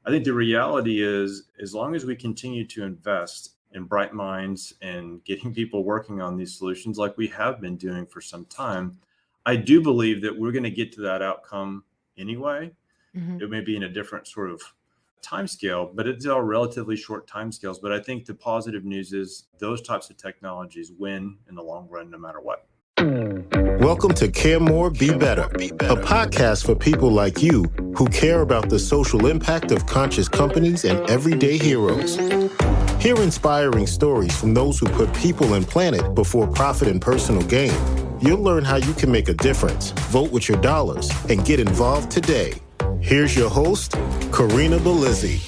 I think the reality is, as long as we continue to invest in bright minds and getting people working on these solutions like we have been doing for some time, I do believe that we're going to get to that outcome anyway. Mhm. It may be in a different sort of time scale, but it's all relatively short time scales. But I think the positive news is those types of technologies win in the long run, no matter what. Welcome to Care More, Be Better, a podcast for people like you who care about the social impact of conscious companies and everyday heroes. Hear inspiring stories from those who put people and planet before profit and personal gain. You'll learn how you can make a difference, vote with your dollars, and get involved today. Here's your host, Corinna Bellizzi.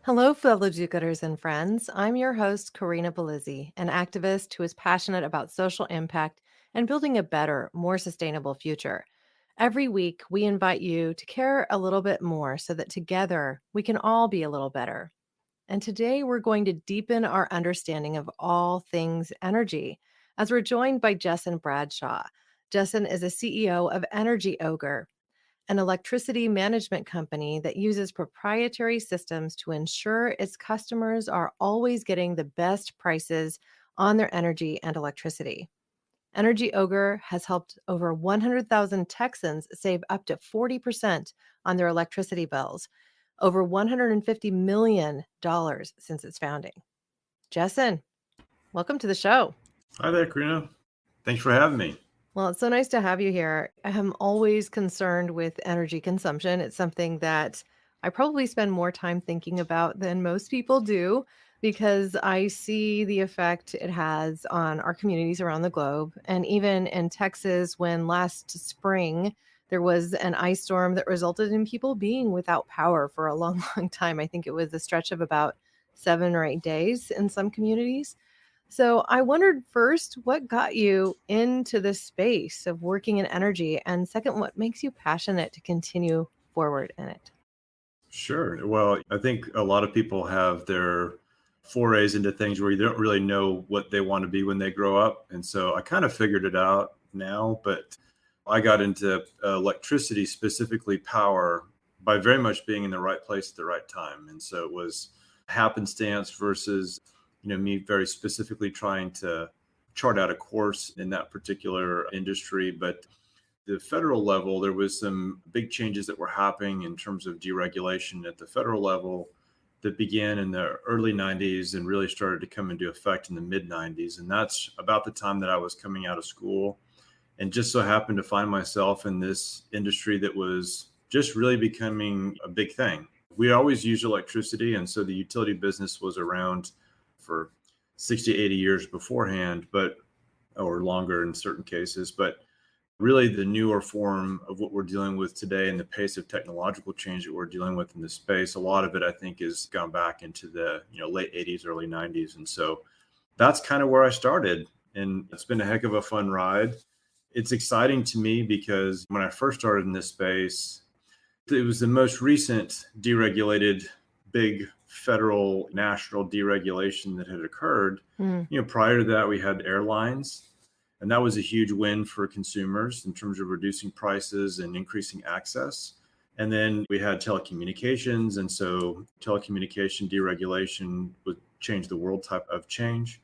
Hello, fellow do-gooders and friends. I'm your host, Corinna Bellizzi, an activist who is passionate about social impact and building a better, more sustainable future. Every week, we invite you to care a little bit more so that together we can all be a little better. And today, we're going to deepen our understanding of all things energy as we're joined by Jesson Bradshaw. Jessen is a CEO of Energy Ogre, an electricity management company that uses proprietary systems to ensure its customers are always getting the best prices on their energy and electricity. Energy Ogre has helped over 100,000 Texans save up to 40% on their electricity bills, over $150 million since its founding. Jessen, welcome to the show. Hi there, Corinna. Thanks for having me. Well, it's so nice to have you here. I'm always concerned with energy consumption. It's something that I probably spend more time thinking about than most people do because I see the effect it has on our communities around the globe. And even in Texas, when last spring there was an ice storm that resulted in people being without power for a long, long time. I think it was a stretch of about 7 or 8 days in some communities. So I wondered first, what got you into this space of working in energy? And second, what makes you passionate to continue forward in it? Sure. Well, I think a lot of people have their forays into things where you don't really know what they want to be when they grow up. And so I kind of figured it out now, but I got into electricity, specifically power, by very much being in the right place at the right time. And so it was happenstance versus me very specifically trying to chart out a course in that particular industry. But the federal level, there was some big changes that were happening in terms of deregulation at the federal level that began in the early 90s and really started to come into effect in the mid 90s. And that's about the time that I was coming out of school and just so happened to find myself in this industry that was just really becoming a big thing. We always use electricity. And so the utility business was around for 60, 80 years beforehand, or longer in certain cases. But really the newer form of what we're dealing with today and the pace of technological change that we're dealing with in this space, a lot of it, I think, has gone back into the late 80s, early 90s. And so that's kind of where I started. And it's been a heck of a fun ride. It's exciting to me because when I first started in this space, it was the most recent deregulated big federal national deregulation that had occurred. Prior to that, we had airlines, and that was a huge win for consumers in terms of reducing prices and increasing access. And then we had telecommunications, and so telecommunication deregulation would change the world type of change.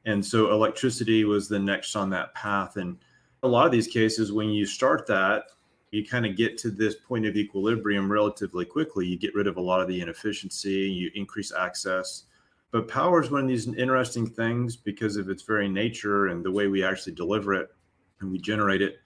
And so electricity was the next on that path. And a lot of these cases, when you start that, you kind of get to this point of equilibrium relatively quickly. You get rid of a lot of the inefficiency, you increase access. But power is one of these interesting things because of its very nature and the way we actually deliver it and we generate it.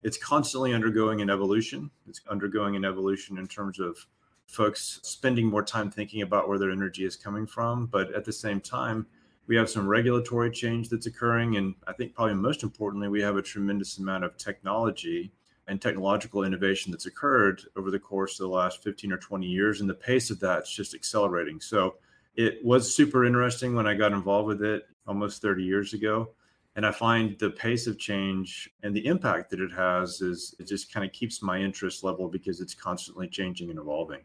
It's constantly undergoing an evolution. It's undergoing an evolution in terms of folks spending more time thinking about where their energy is coming from. But at the same time, we have some regulatory change that's occurring. And I think probably most importantly, we have a tremendous amount of technology and technological innovation that's occurred over the course of the last 15 or 20 years. And the pace of that's just accelerating. So it was super interesting when I got involved with it almost 30 years ago. And I find the pace of change and the impact that it has it just kind of keeps my interest level because it's constantly changing and evolving.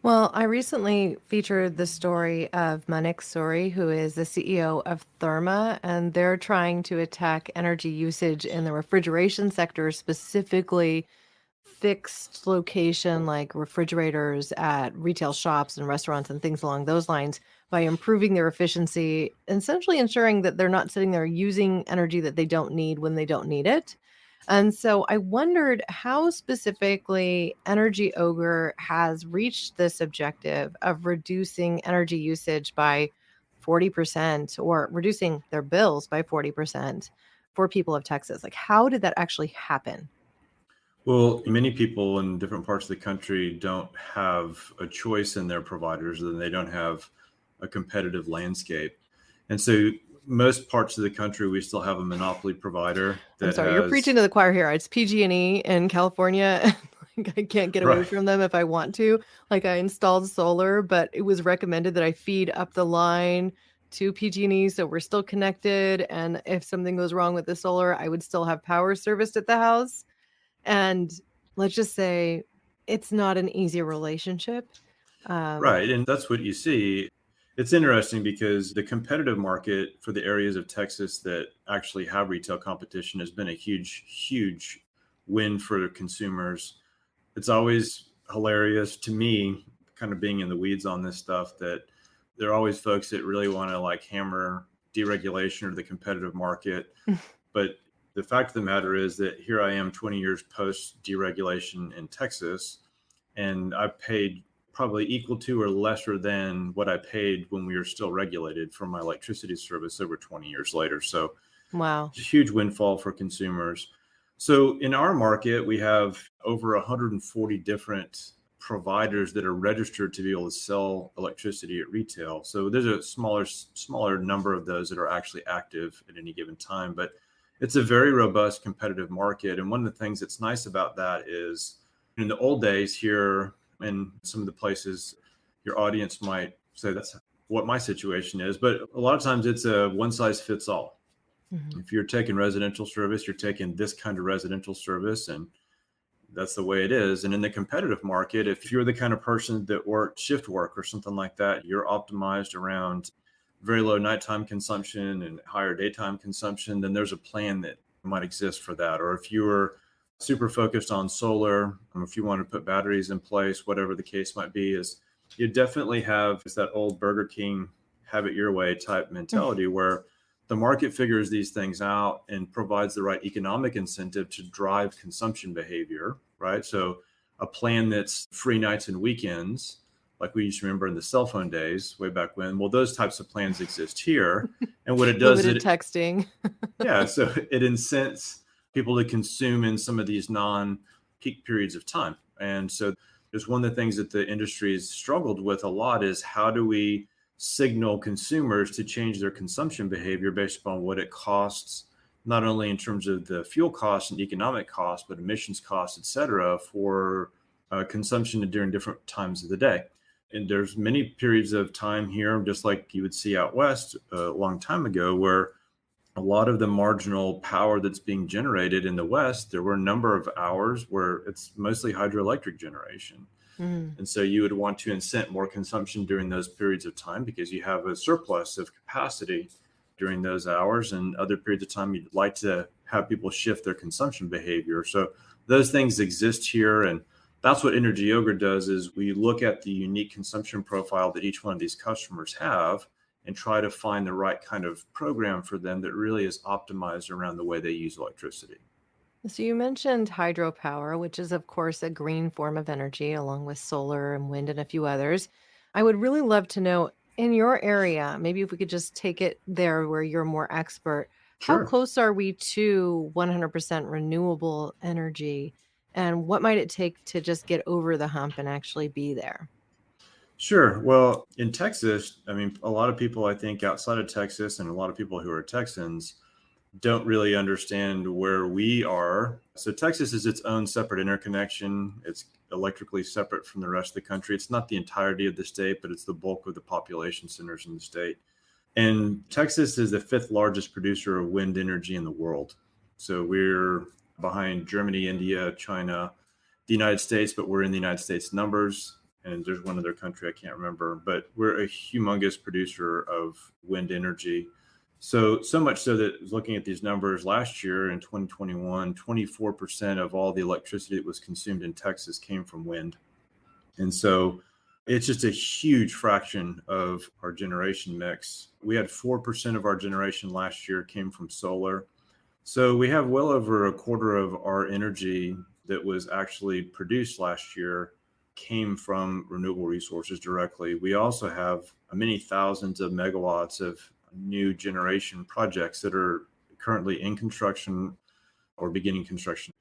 Well, I recently featured the story of Manik Suri, who is the CEO of Therma, and they're trying to attack energy usage in the refrigeration sector, specifically fixed location like refrigerators at retail shops and restaurants and things along those lines by improving their efficiency, essentially ensuring that they're not sitting there using energy that they don't need when they don't need it. And so I wondered how specifically Energy Ogre has reached this objective of reducing energy usage by 40% or reducing their bills by 40% for people of Texas. Like, how did that actually happen? Well, many people in different parts of the country don't have a choice in their providers, and they don't have a competitive landscape. And so most parts of the country, we still have a monopoly provider I'm that sorry, you're preaching has, to the choir here. It's PG&E in California. And like, I can't get away right, from them if I want to. Like I installed solar, but it was recommended that I feed up the line to PG&E, so we're still connected. And if something goes wrong with the solar, I would still have power serviced at the house. And let's just say it's not an easy relationship. Um, right. And that's what you see. It's interesting because the competitive market for the areas of Texas that actually have retail competition has been a huge, huge win for consumers. It's always hilarious to me, kind of being in the weeds on this stuff, that there are always folks that really want to like hammer deregulation or the competitive market. But the fact of the matter is that here I am 20 years post deregulation in Texas, and I paid probably equal to or lesser than what I paid when we were still regulated for my electricity service over 20 years later. So wow. it's a huge windfall for consumers. So in our market, we have over 140 different providers that are registered to be able to sell electricity at retail. So there's a smaller number of those that are actually active at any given time, but it's a very robust competitive market. And one of the things that's nice about that is in the old days here in some of the places, your audience might say that's what my situation is, but a lot of times it's a one size fits all. Mhm. If you're taking residential service, you're taking this kind of residential service, and that's the way it is. And in the competitive market, if you're the kind of person that worked shift work or something like that, you're optimized around very low nighttime consumption and higher daytime consumption, then there's a plan that might exist for that. Or if you were super focused on solar, if you want to put batteries in place, whatever the case might be, is you definitely have is that old Burger King have it your way type mentality where the market figures these things out and provides the right economic incentive to drive consumption behavior, right? So a plan that's free nights and weekends, like we used to remember in the cell phone days way back when, well, those types of plans exist here. And what it does is Limited texting. yeah, so it incents people to consume in some of these non-peak periods of time. And so there's one of the things that the industry has struggled with a lot is how do we signal consumers to change their consumption behavior based upon what it costs, not only in terms of the fuel costs and economic costs, but emissions costs, et cetera, for consumption during different times of the day. And there's many periods of time here, just like you would see out west a long time ago, where a lot of the marginal power that's being generated in the West, there were a number of hours where it's mostly hydroelectric generation. Mm. And so you would want to incent more consumption during those periods of time because you have a surplus of capacity during those hours. And other periods of time, you'd like to have people shift their consumption behavior. So those things exist here. And that's what Energy Ogre does is we look at the unique consumption profile that each one of these customers have and try to find the right kind of program for them that really is optimized around the way they use electricity. So you mentioned hydropower, which is, of course, a green form of energy, along with solar and wind and a few others. I would really love to know in your area, maybe if we could just take it there where you're more expert, how Sure. close are we to 100% renewable energy? And what might it take to just get over the hump and actually be there? Sure. Well, in Texas, I mean, a lot of people, I think, outside of Texas and a lot of people who are Texans don't really understand where we are. So Texas is its own separate interconnection. It's electrically separate from the rest of the country. It's not the entirety of the state, but it's the bulk of the population centers in the state. And Texas is the fifth largest producer of wind energy in the world. So we're behind Germany, India, China, the United States, but we're in the United States numbers. And there's one other country I can't remember, but we're a humongous producer of wind energy. So much so that looking at these numbers last year in 2021, 24% of all the electricity that was consumed in Texas came from wind. And so it's just a huge fraction of our generation mix. We had 4% of our generation last year came from solar. So we have well over a quarter of our energy that was actually produced last year came from renewable resources directly. We also have many thousands of megawatts of new generation projects that are currently in construction or beginning construction.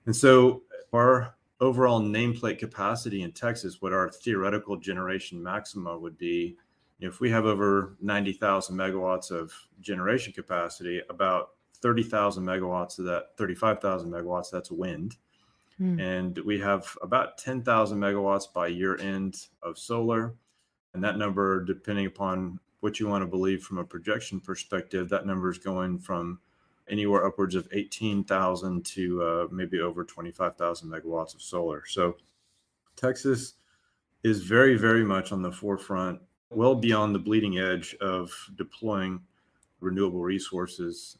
And so our overall nameplate capacity in Texas, what our theoretical generation maxima would be, if we have over 90,000 megawatts of generation capacity, about 30,000 megawatts of that, 35,000 megawatts, that's wind. And we have about 10,000 megawatts by year end of solar. And that number, depending upon what you want to believe from a projection perspective, that number is going from anywhere upwards of 18,000 to maybe over 25,000 megawatts of solar. So Texas is very, very much on the forefront, well beyond the bleeding edge of deploying renewable resources.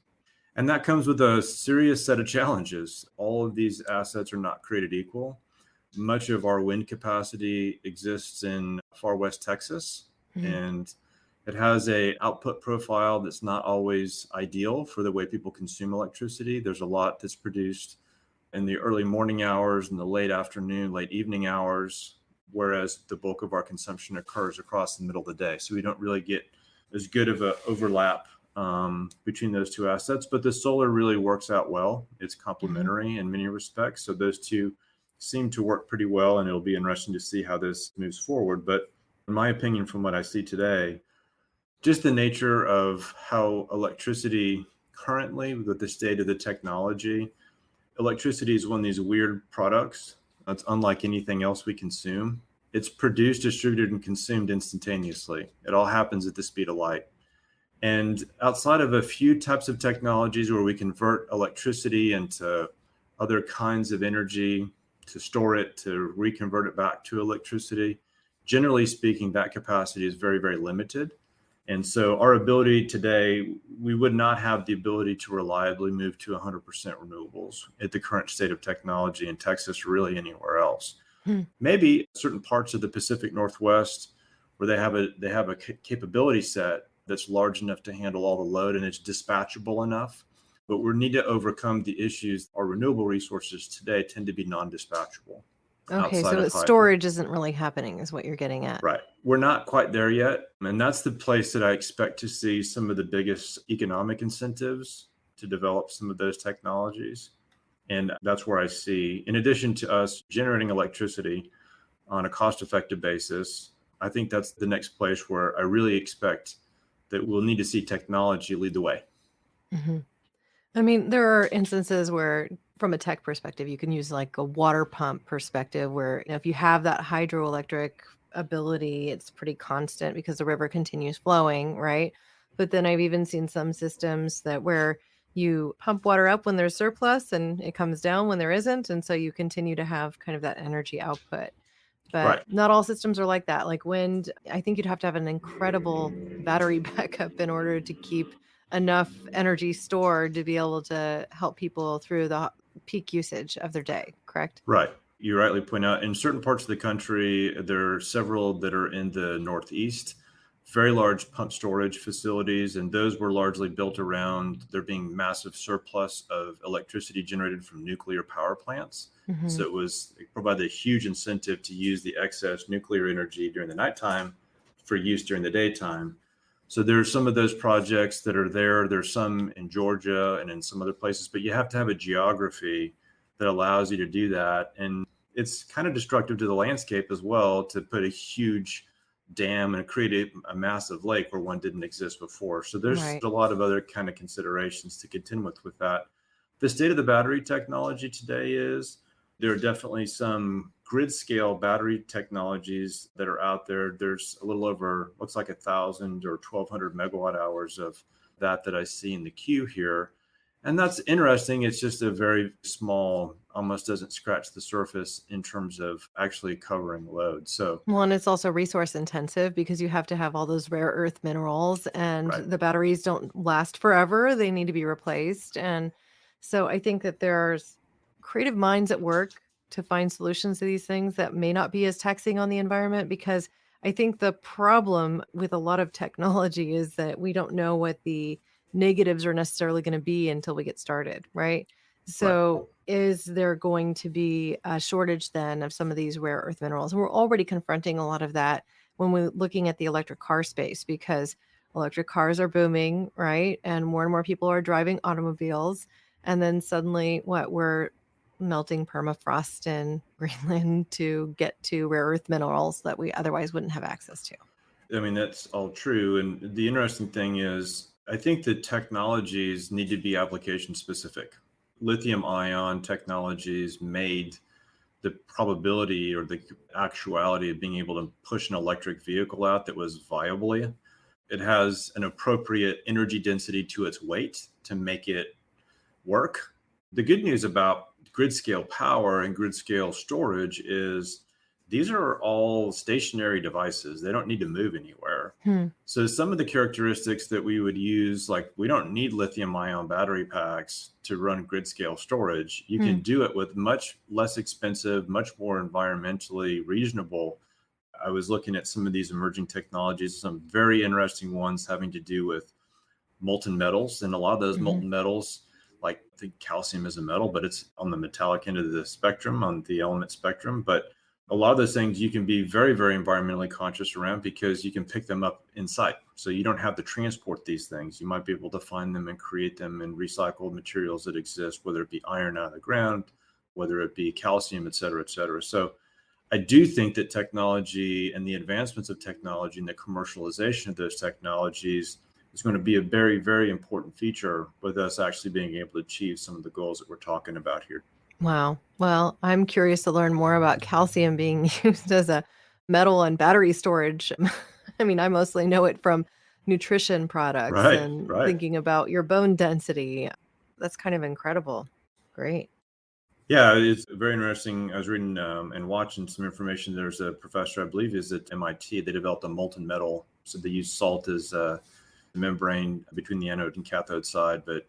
And that comes with a serious set of challenges. All of these assets are not created equal. Much of our wind capacity exists in far west Texas, and it has a output profile that's not always ideal for the way people consume electricity. There's a lot that's produced in the early morning hours and the late afternoon, late evening hours, whereas the bulk of our consumption occurs across the middle of the day. So we don't really get as good of an overlap between those two assets, but the solar really works out well. It's complementary in many respects. So those two seem to work pretty well, and it'll be interesting to see how this moves forward. But in my opinion, from what I see today, just the nature of how electricity currently, with the state of the technology, electricity is one of these weird products that's unlike anything else we consume. It's produced, distributed, and consumed instantaneously. It all happens at the speed of light. And outside of a few types of technologies where we convert electricity into other kinds of energy, to store it, to reconvert it back to electricity, generally speaking, that capacity is very, very limited. And so our ability today, we would not have the ability to reliably move to 100% renewables at the current state of technology in Texas or really anywhere else. Maybe certain parts of the Pacific Northwest where they have a capability set that's large enough to handle all the load and it's dispatchable enough. But we need to overcome the issues. Our renewable resources today tend to be non-dispatchable. Okay, so storage isn't really happening is what you're getting at. Right. We're not quite there yet. And that's the place that I expect to see some of the biggest economic incentives to develop some of those technologies. And that's where I see, in addition to us generating electricity on a cost-effective basis, I think that's the next place where I really expect that we'll need to see technology lead the way. I mean, there are instances where, from a tech perspective, you can use like a water pump perspective where, if you have that hydroelectric ability, it's pretty constant because the river continues flowing, right? But then I've even seen some systems that where you pump water up when there's surplus and it comes down when there isn't. And so you continue to have kind of that energy output. But not all systems are like that. Like wind, I think you'd have to have an incredible battery backup in order to keep enough energy stored to be able to help people through the peak usage of their day, correct? Right. You rightly point out in certain parts of the country, there are several that are in the Northeast, very large pump storage facilities, and those were largely built around there being massive surplus of electricity generated from nuclear power plants. So it provided a huge incentive to use the excess nuclear energy during the nighttime for use during the daytime. So there's some of those projects that are there. There's some in Georgia and in some other places, but you have to have a geography that allows you to do that. And it's kind of destructive to the landscape as well to put a huge dam and create a massive lake where one didn't exist before. So there's a lot of other kind of considerations to contend with that. The state of the battery technology today is there are definitely some grid scale battery technologies that are out there. There's a little over, looks like 1,000 or 1,200 megawatt hours of that I see in the queue here. And that's interesting. It's just a very small, almost doesn't scratch the surface in terms of actually covering load. So, Well, and it's also resource intensive because you have to have all those rare earth minerals and right, the batteries don't last forever. They need to be replaced. And so I think that there's creative minds at work to find solutions to these things that may not be as taxing on the environment, because I think the problem with a lot of technology is that we don't know what the negatives are necessarily going to be until we get started, right? right. So is there going to be a shortage then of some of these rare earth minerals? And we're already confronting a lot of that when we're looking at the electric car space, because electric cars are booming, right? And more people are driving automobiles. And then suddenly, we're melting permafrost in Greenland to get to rare earth minerals that we otherwise wouldn't have access to. I mean, that's all true. And the interesting thing is, I think the technologies need to be application specific. Lithium ion technologies made the probability or the actuality of being able to push an electric vehicle out that was viably. It has an appropriate energy density to its weight to make it work. The good news about grid scale power and grid scale storage is these are all stationary devices. They don't need to move anywhere. Hmm. So some of the characteristics that we would use, like we don't need lithium ion battery packs to run grid scale storage. You can do it with much less expensive, much more environmentally reasonable. I was looking at some of these emerging technologies, some very interesting ones having to do with molten metals. And a lot of those molten metals, like I think calcium is a metal, but it's on the metallic end of the spectrum, on the element spectrum. But a lot of those things you can be very, very environmentally conscious around because you can pick them up in sight. So you don't have to transport these things. You might be able to find them and create them in recycled materials that exist, whether it be iron out of the ground, whether it be calcium, et cetera, et cetera. So I do think that technology and the advancements of technology and the commercialization of those technologies is going to be a very, very important feature with us actually being able to achieve some of the goals that we're talking about here. Wow. Well, I'm curious to learn more about calcium being used as a metal and battery storage. I mean, I mostly know it from nutrition products Right, and right. thinking about your bone density. That's kind of incredible. Great. Yeah, it's very interesting. I was reading and watching some information. There's a professor, I believe, is at MIT. They developed a molten metal. So they use salt as the membrane between the anode and cathode side. But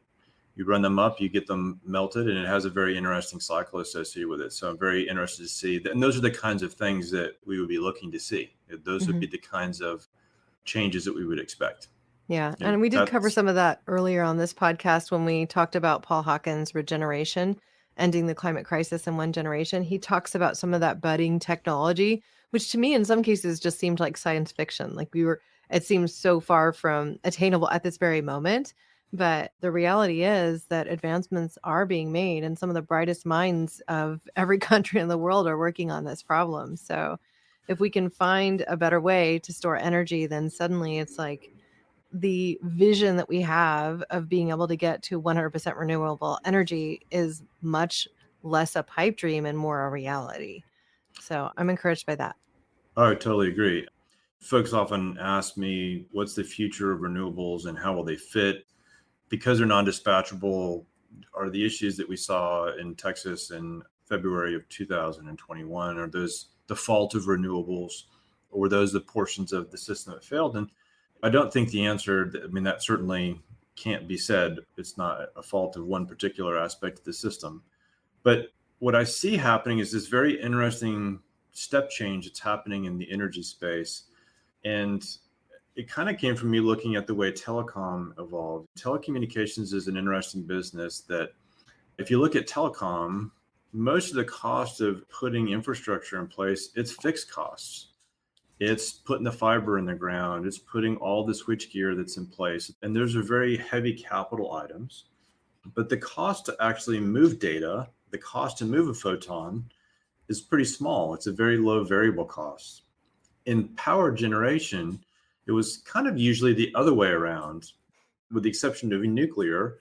you run them up, you get them melted, and it has a very interesting cycle associated with it. So I'm very interested to see that. And those are the kinds of things that we would be looking to see. Those would be the kinds of changes that we would expect. Yeah. And And we did cover that's some of that earlier on this podcast when we talked about Paul Hawkins' regeneration, ending the climate crisis in one generation. He talks about some of that budding technology, which to me, in some cases, just seemed like science fiction. Like it seems so far from attainable at this very moment. But the reality is that advancements are being made, and some of the brightest minds of every country in the world are working on this problem. So if we can find a better way to store energy, then suddenly it's like the vision that we have of being able to get to 100% renewable energy is much less a pipe dream and more a reality. So I'm encouraged by that. I totally agree. Folks often ask me, what's the future of renewables and how will they fit? Because they're non-dispatchable, are the issues that we saw in Texas in February of 2021, are those the fault of renewables, or were those the portions of the system that failed? And I don't think the answer, I mean, that certainly can't be said. It's not a fault of one particular aspect of the system. But what I see happening is this very interesting step change that's happening in the energy space. And it kind of came from me looking at the way telecom evolved. Telecommunications is an interesting business that if you look at telecom, most of the cost of putting infrastructure in place, it's fixed costs. It's putting the fiber in the ground. It's putting all the switch gear that's in place. And those are very heavy capital items. But the cost to actually move data, the cost to move a photon is pretty small. It's a very low variable cost. In power generation, it was kind of usually the other way around, with the exception of nuclear.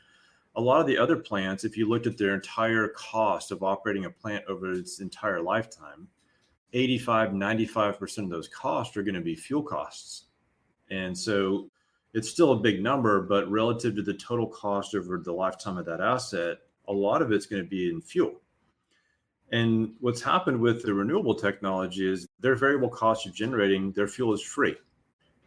A lot of the other plants, if you looked at their entire cost of operating a plant over its entire lifetime, 85, 95% of those costs are going to be fuel costs. And so it's still a big number, but relative to the total cost over the lifetime of that asset, a lot of it's going to be in fuel. And what's happened with the renewable technology is their variable cost of generating their fuel is free.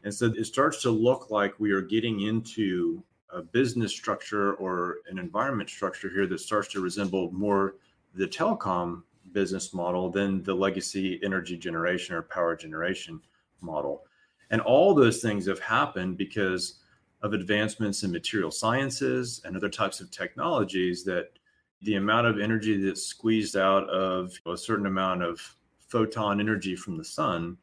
And so it starts to look like we are getting into a business structure or an environment structure here that starts to resemble more the telecom business model than the legacy energy generation or power generation model. And all those things have happened because of advancements in material sciences and other types of technologies, that the amount of energy that's squeezed out of a certain amount of photon energy from the sun,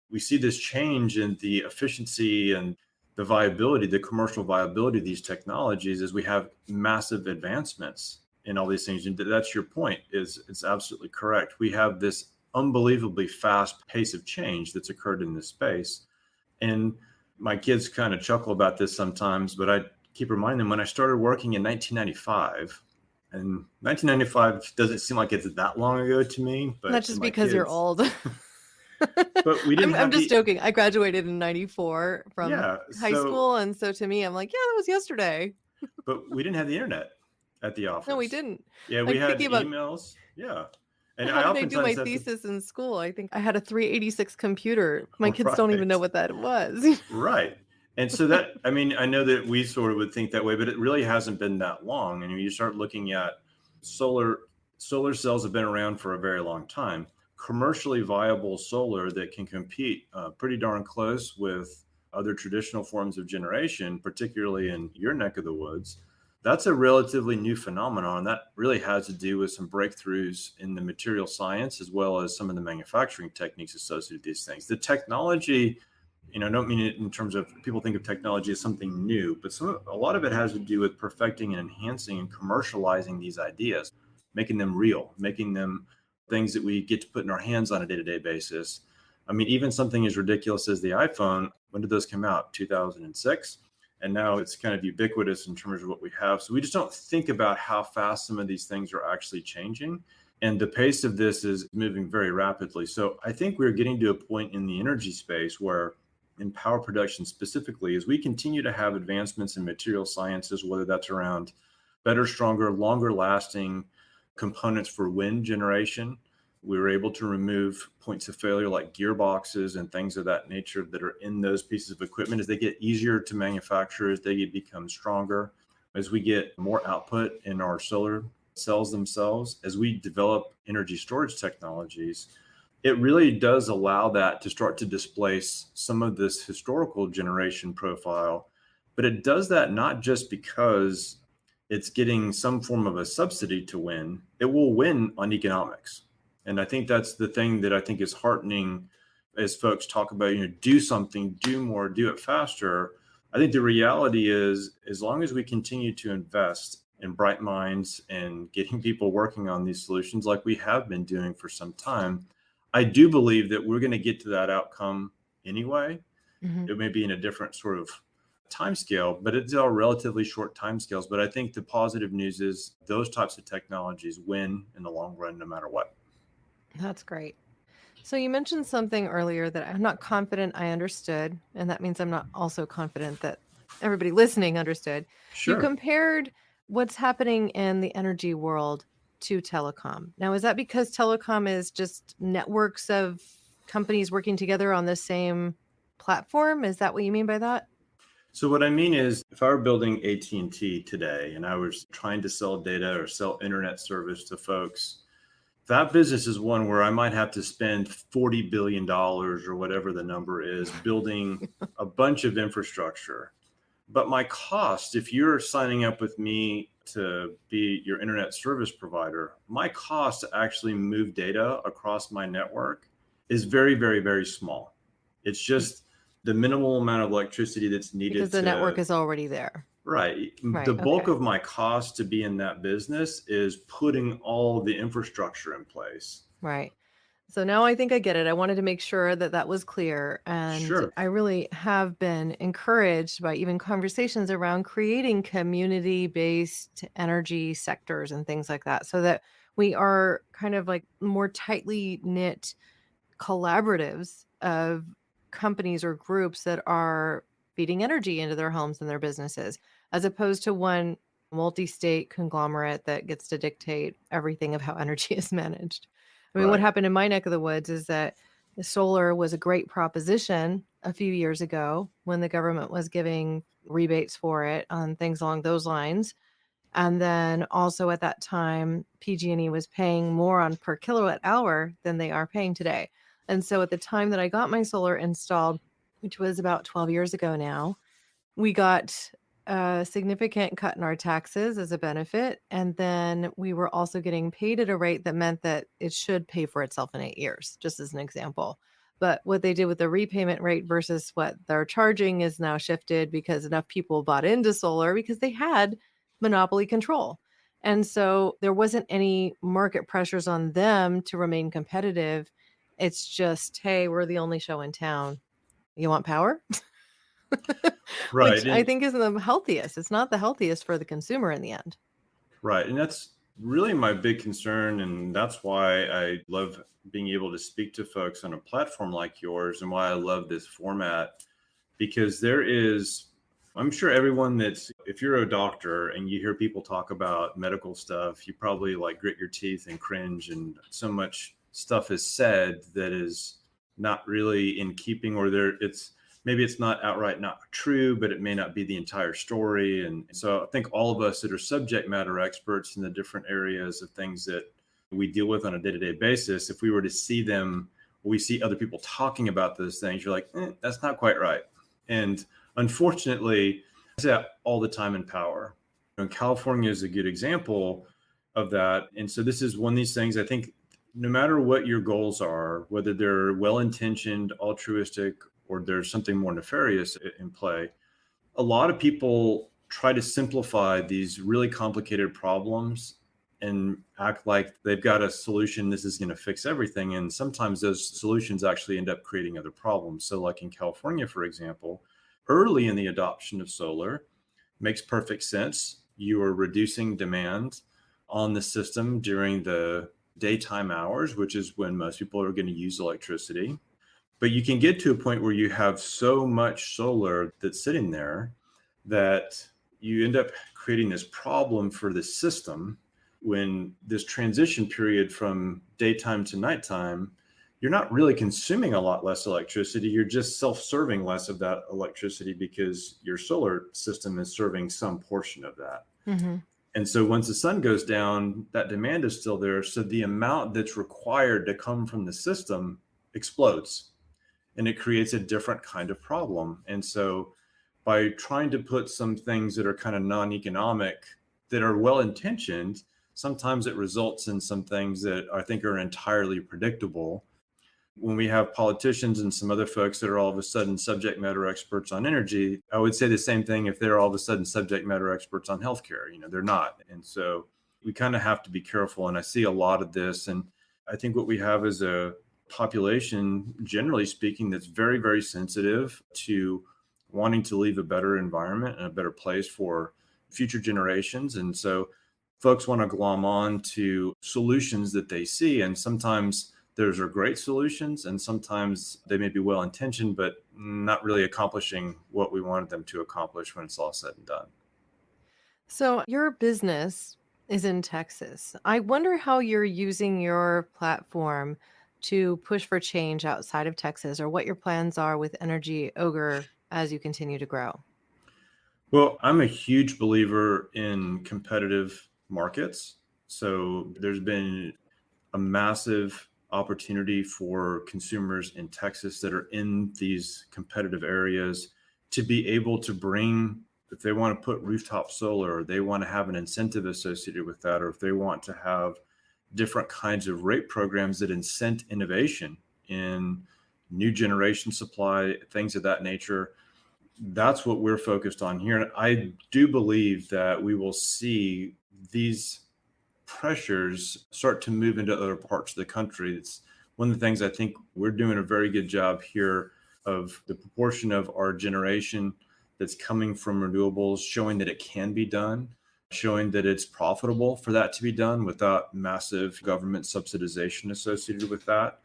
we see this change in the efficiency and the viability, the commercial viability of these technologies as we have massive advancements in all these things. And that's your point, is it's absolutely correct. We have this unbelievably fast pace of change that's occurred in this space. And my kids kind of chuckle about this sometimes, but I keep reminding them when I started working in 1995, and 1995 doesn't seem like it's that long ago to me, but That's just because you're old. But we didn't I'm just joking. I graduated in 94 from high so, school. And so to me, I'm like, yeah, that was yesterday. But we didn't have the internet at the office. No, we didn't. Yeah, we had emails. Yeah. And how did I do my thesis in school? I think I had a 386 computer. My kids don't even know what that was. Right. And so that, I mean, I know that we sort of would think that way, but it really hasn't been that long. And you start looking at solar cells have been around for a very long time. Commercially viable solar that can compete pretty darn close with other traditional forms of generation, particularly in your neck of the woods. That's a relatively new phenomenon. That really has to do with some breakthroughs in the material science, as well as some of the manufacturing techniques associated with these things. The technology, I don't mean it in terms of people think of technology as something new, but a lot of it has to do with perfecting and enhancing and commercializing these ideas, making them real, making them things that we get to put in our hands on a day-to-day basis. I mean, even something as ridiculous as the iPhone, when did those come out? 2006? And now it's kind of ubiquitous in terms of what we have. So we just don't think about how fast some of these things are actually changing. And the pace of this is moving very rapidly. So I think we're getting to a point in the energy space where, in power production specifically, as we continue to have advancements in material sciences, whether that's around better, stronger, longer lasting components for wind generation. We were able to remove points of failure like gearboxes and things of that nature that are in those pieces of equipment. As they get easier to manufacture, as they become stronger, as we get more output in our solar cells themselves, as we develop energy storage technologies, it really does allow that to start to displace some of this historical generation profile. But it does that not just because it's getting some form of a subsidy to win. It will win on economics. And I think that's the thing that I think is heartening as folks talk about, do something, do more, do it faster. I think the reality is, as long as we continue to invest in bright minds and getting people working on these solutions like we have been doing for some time, I do believe that we're going to get to that outcome anyway. Mm-hmm. It may be in a different sort of time scale, but it's all relatively short time scales. But I think the positive news is those types of technologies win in the long run, no matter what. That's great. So you mentioned something earlier that I'm not confident I understood, and that means I'm not also confident that everybody listening understood. Sure. You compared what's happening in the energy world to telecom. Now, is that because telecom is just networks of companies working together on the same platform? Is that what you mean by that? So what I mean is, if I were building AT&T today and I was trying to sell data or sell internet service to folks, that business is one where I might have to spend $40 billion or whatever the number is building a bunch of infrastructure. But my cost, if you're signing up with me to be your internet service provider, my cost to actually move data across my network is very, very, very small. It's just the minimal amount of electricity that's needed. Because the network is already there. Right. The bulk of my cost to be in that business is putting all the infrastructure in place. Right. So now I think I get it. I wanted to make sure that that was clear. And Sure. I really have been encouraged by even conversations around creating community-based energy sectors and things like that, so that we are kind of like more tightly knit collaboratives of companies or groups that are feeding energy into their homes and their businesses, as opposed to one multi-state conglomerate that gets to dictate everything of how energy is managed. I mean, what Right. happened in my neck of the woods is that the solar was a great proposition a few years ago when the government was giving rebates for it on things along those lines. And then also at that time, PG&E was paying more on per kilowatt hour than they are paying today. And so at the time that I got my solar installed, which was about 12 years ago now, we got a significant cut in our taxes as a benefit. And then we were also getting paid at a rate that meant that it should pay for itself in 8 years, just as an example. But what they did with the repayment rate versus what they're charging is now shifted because enough people bought into solar because they had monopoly control. And so there wasn't any market pressures on them to remain competitive. It's just, hey, we're the only show in town. You want power? Right. Which I think isn't the healthiest. It's not the healthiest for the consumer in the end. Right. And that's really my big concern. And that's why I love being able to speak to folks on a platform like yours and why I love this format. Because I'm sure everyone if you're a doctor and you hear people talk about medical stuff, you probably like grit your teeth and cringe. And so much stuff is said that is not really in keeping, or maybe it's not outright not true, but it may not be the entire story. And so I think all of us that are subject matter experts in the different areas of things that we deal with on a day-to-day basis, if we were to see them, we see other people talking about those things, you're like, that's not quite right. And unfortunately, I say that all the time in power. California is a good example of that. And so this is one of these things, I think, no matter what your goals are, whether they're well-intentioned, altruistic, or there's something more nefarious in play, a lot of people try to simplify these really complicated problems and act like they've got a solution, this is going to fix everything. And sometimes those solutions actually end up creating other problems. So like in California, for example, early in the adoption of solar, makes perfect sense. You are reducing demand on the system during the daytime hours, which is when most people are going to use electricity. But you can get to a point where you have so much solar that's sitting there that you end up creating this problem for the system when this transition period from daytime to nighttime, you're not really consuming a lot less electricity. You're just self-serving less of that electricity because your solar system is serving some portion of that. Mm-hmm. And so once the sun goes down, that demand is still there. So the amount that's required to come from the system explodes. And it creates a different kind of problem. And so by trying to put some things that are kind of non-economic, that are well-intentioned, sometimes it results in some things that I think are entirely predictable. When we have politicians and some other folks that are all of a sudden subject matter experts on energy, I would say the same thing if they're all of a sudden subject matter experts on healthcare. They're not. And so we kind of have to be careful. And I see a lot of this. And I think what we have is a population, generally speaking, that's very, very sensitive to wanting to leave a better environment and a better place for future generations. And so folks want to glom on to solutions that they see. And sometimes those are great solutions, and sometimes they may be well-intentioned, but not really accomplishing what we wanted them to accomplish when it's all said and done. So your business is in Texas. I wonder how you're using your platform to push for change outside of Texas, or what your plans are with Energy Ogre as you continue to grow. Well, I'm a huge believer in competitive markets. So there's been a massive opportunity for consumers in Texas that are in these competitive areas to be able to bring, if they want to put rooftop solar, or they want to have an incentive associated with that, or if they want to have different kinds of rate programs that incent innovation in new generation supply, things of that nature. That's what we're focused on here. And I do believe that we will see these pressures start to move into other parts of the country. It's one of the things I think we're doing a very good job here of the proportion of our generation that's coming from renewables, showing that it can be done, showing that it's profitable for that to be done without massive government subsidization associated with that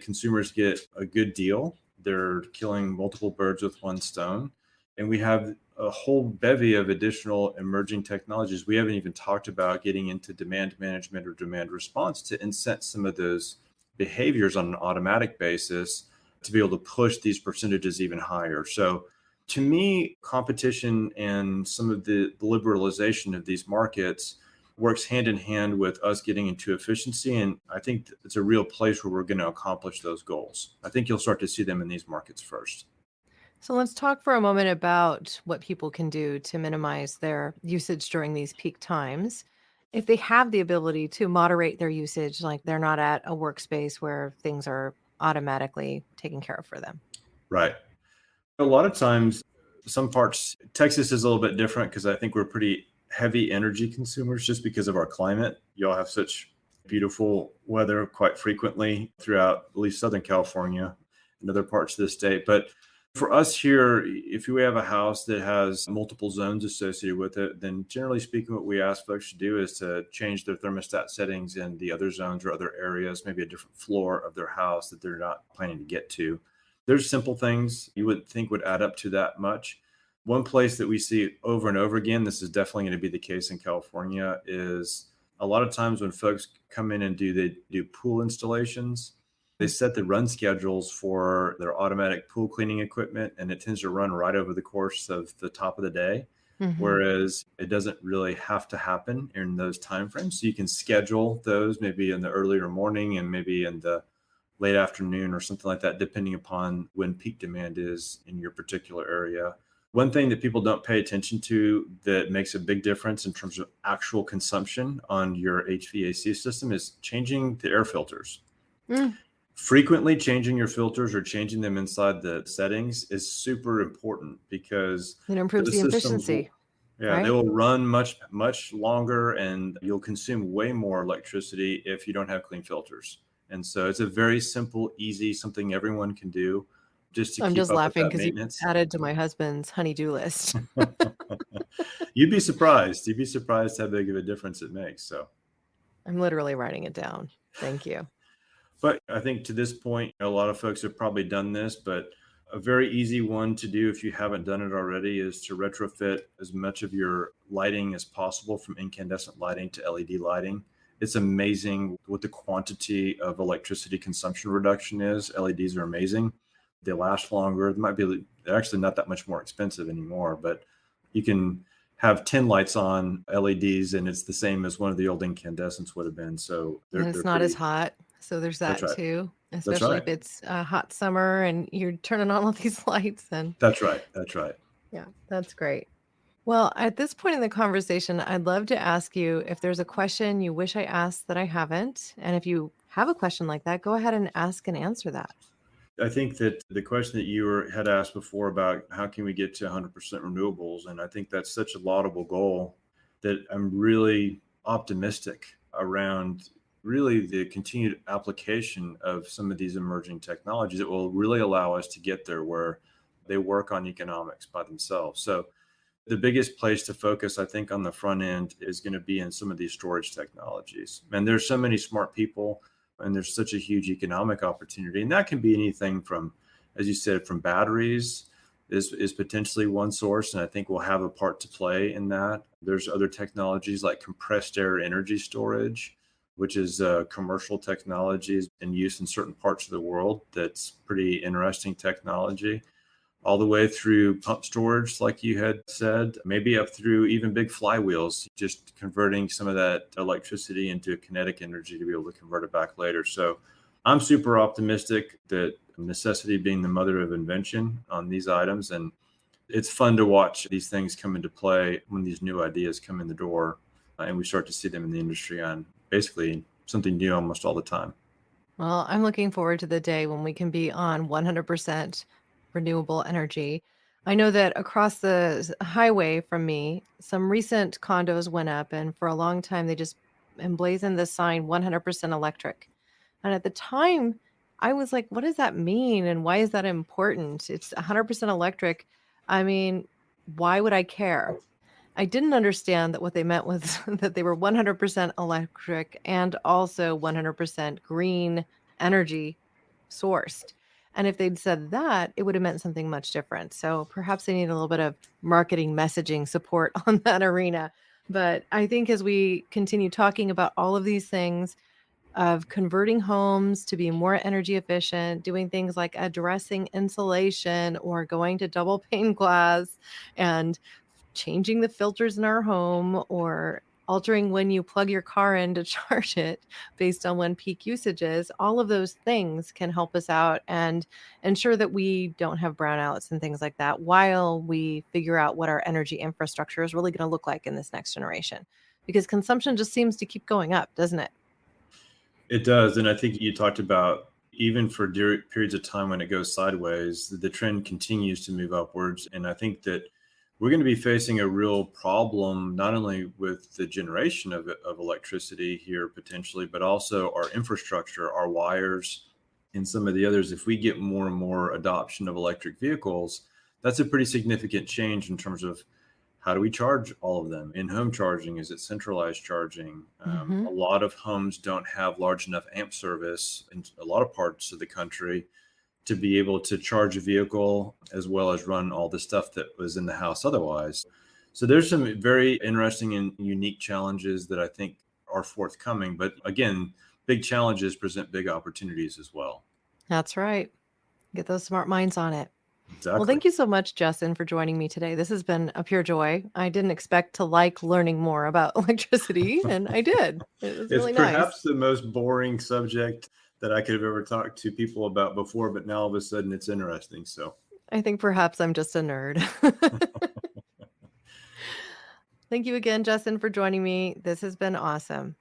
consumers get a good deal. They're killing multiple birds with one stone. And we have a whole bevy of additional emerging technologies. We haven't even talked about getting into demand management or demand response to incent some of those behaviors on an automatic basis to be able to push these percentages even higher. So to me, competition and some of the liberalization of these markets works hand in hand with us getting into efficiency. And I think it's a real place where we're going to accomplish those goals. I think you'll start to see them in these markets first. So let's talk for a moment about what people can do to minimize their usage during these peak times. If they have the ability to moderate their usage, like they're not at a workspace where things are automatically taken care of for them. Right. A lot of times, some parts, Texas is a little bit different because I think we're pretty heavy energy consumers just because of our climate. Y'all have such beautiful weather quite frequently throughout at least Southern California and other parts of the state. But for us here, if we have a house that has multiple zones associated with it, then generally speaking, what we ask folks to do is to change their thermostat settings in the other zones or other areas, maybe a different floor of their house that they're not planning to get to. There's simple things you would think would add up to that much. One place that we see over and over again, this is definitely going to be the case in California, is a lot of times when folks come in and they do pool installations, they set the run schedules for their automatic pool cleaning equipment, and it tends to run right over the course of the top of the day. Whereas it doesn't really have to happen in those timeframes. So you can schedule those maybe in the earlier morning and maybe in the late afternoon or something like that, depending upon when peak demand is in your particular area. One thing that people don't pay attention to that makes a big difference in terms of actual consumption on your HVAC system is changing the air filters. Frequently changing your filters or changing them inside the settings is super important because it improves the efficiency. They will run much, much longer and you'll consume way more electricity if you don't have clean filters. And so it's a very simple, easy, something everyone can do just to I'm keep just up laughing with that because you maintenance. added to my husband's honey-do list. You'd be surprised. You'd be surprised how big of a difference it makes. So I'm literally writing it down. Thank you. But I think to this point, a lot of folks have probably done this, but a very easy one to do if you haven't done it already is to retrofit as much of your lighting as possible from incandescent lighting to LED lighting. It's amazing what the quantity of electricity consumption reduction is. LEDs are amazing. They last longer. They're actually not that much more expensive anymore, but you can have 10 lights on LEDs and it's the same as one of the old incandescents would have been. So and it's not as hot. So there's that right. too, especially if it's a hot summer and you're turning on all these lights. And That's right. Yeah, that's great. Well, at this point in the conversation, I'd love to ask you if there's a question you wish I asked that I haven't. And if you have a question like that, go ahead and ask and answer that. I think that the question that you had asked before about how can we get to 100% renewables, and I think that's such a laudable goal that I'm really optimistic around really the continued application of some of these emerging technologies that will really allow us to get there where they work on economics by themselves. So the biggest place to focus, I think, on the front end is going to be in some of these storage technologies. And there's so many smart people and there's such a huge economic opportunity. And that can be anything from, as you said, from batteries is potentially one source. And I think we'll have a part to play in that. There's other technologies like compressed air energy storage, which is commercial technologies in use in certain parts of the world. That's pretty interesting technology. All the way through pump storage, like you had said, maybe up through even big flywheels, just converting some of that electricity into kinetic energy to be able to convert it back later. So I'm super optimistic that necessity being the mother of invention on these items. And it's fun to watch these things come into play when these new ideas come in the door and we start to see them in the industry on basically something new almost all the time. Well, I'm looking forward to the day when we can be on 100% renewable energy. I know that across the highway from me, some recent condos went up, and for a long time, they just emblazoned the sign 100% electric. And at the time, I was like, what does that mean? And why is that important? It's 100% electric. I mean, why would I care? I didn't understand that what they meant was that they were 100% electric and also 100% green energy sourced. And if they'd said that, it would have meant something much different. So perhaps they need a little bit of marketing messaging support on that arena. But I think as we continue talking about all of these things, of converting homes to be more energy efficient, doing things like addressing insulation or going to double pane glass and changing the filters in our home or altering when you plug your car in to charge it based on when peak usage is. All of those things can help us out and ensure that we don't have brownouts and things like that while we figure out what our energy infrastructure is really going to look like in this next generation. Because consumption just seems to keep going up, doesn't it? It does. And I think you talked about even for periods of time when it goes sideways, the trend continues to move upwards. And I think that we're going to be facing a real problem, not only with the generation of electricity here potentially, but also our infrastructure, our wires, and some of the others. If we get more and more adoption of electric vehicles, that's a pretty significant change in terms of how do we charge all of them? In-home charging, is it centralized charging? A lot of homes don't have large enough amp service in a lot of parts of the country to be able to charge a vehicle as well as run all the stuff that was in the house otherwise. So there's some very interesting and unique challenges that I think are forthcoming. But again, big challenges present big opportunities as well. That's right. Get those smart minds on it. Exactly. Well, thank you so much, Jessen, for joining me today. This has been a pure joy. I didn't expect to like learning more about electricity, and I did. It was really nice. It's perhaps the most boring subject that I could have ever talked to people about before, but now all of a sudden it's interesting. So I think perhaps I'm just a nerd. Thank you again, Jessen, for joining me. This has been awesome.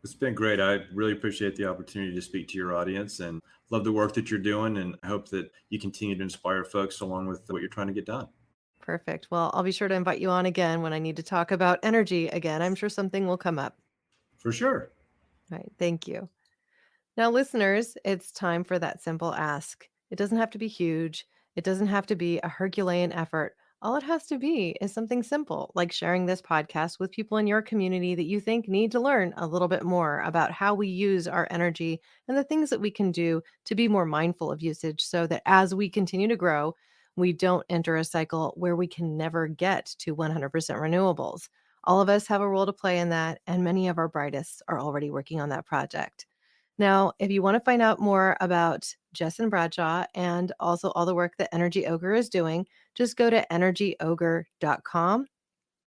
It's been great. I really appreciate the opportunity to speak to your audience and love the work that you're doing. And I hope that you continue to inspire folks along with what you're trying to get done. Perfect. Well, I'll be sure to invite you on again when I need to talk about energy again. I'm sure something will come up. For sure. All right. Thank you. Now, listeners, it's time for that simple ask. It doesn't have to be huge. It doesn't have to be a Herculean effort. All it has to be is something simple, like sharing this podcast with people in your community that you think need to learn a little bit more about how we use our energy and the things that we can do to be more mindful of usage so that as we continue to grow, we don't enter a cycle where we can never get to 100% renewables. All of us have a role to play in that, and many of our brightest are already working on that project. Now, if you want to find out more about Jesson Bradshaw and also all the work that Energy Ogre is doing, just go to energyogre.com.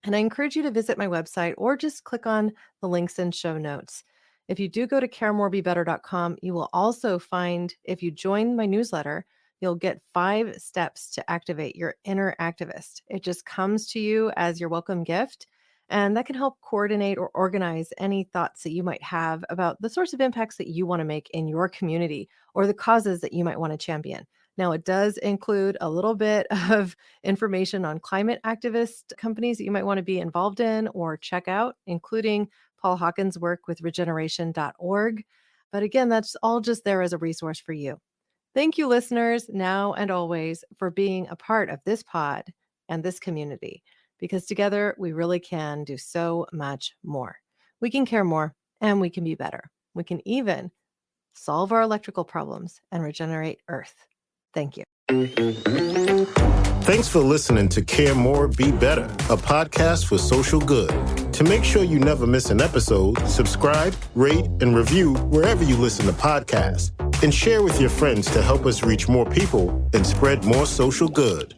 And I encourage you to visit my website or just click on the links in show notes. If you do go to caremorebebetter.com, you will also find, if you join my newsletter, you'll get 5 steps to activate your inner activist. It just comes to you as your welcome gift. And that can help coordinate or organize any thoughts that you might have about the sorts of impacts that you want to make in your community or the causes that you might want to champion. Now, it does include a little bit of information on climate activist companies that you might want to be involved in or check out, including Paul Hawkins' work with regeneration.org. But again, that's all just there as a resource for you. Thank you, listeners, now and always, for being a part of this pod and this community. Because together we really can do so much more. We can care more and we can be better. We can even solve our electrical problems and regenerate Earth. Thank you. Thanks for listening to Care More, Be Better, a podcast for social good. To make sure you never miss an episode, subscribe, rate, and review wherever you listen to podcasts. And share with your friends to help us reach more people and spread more social good.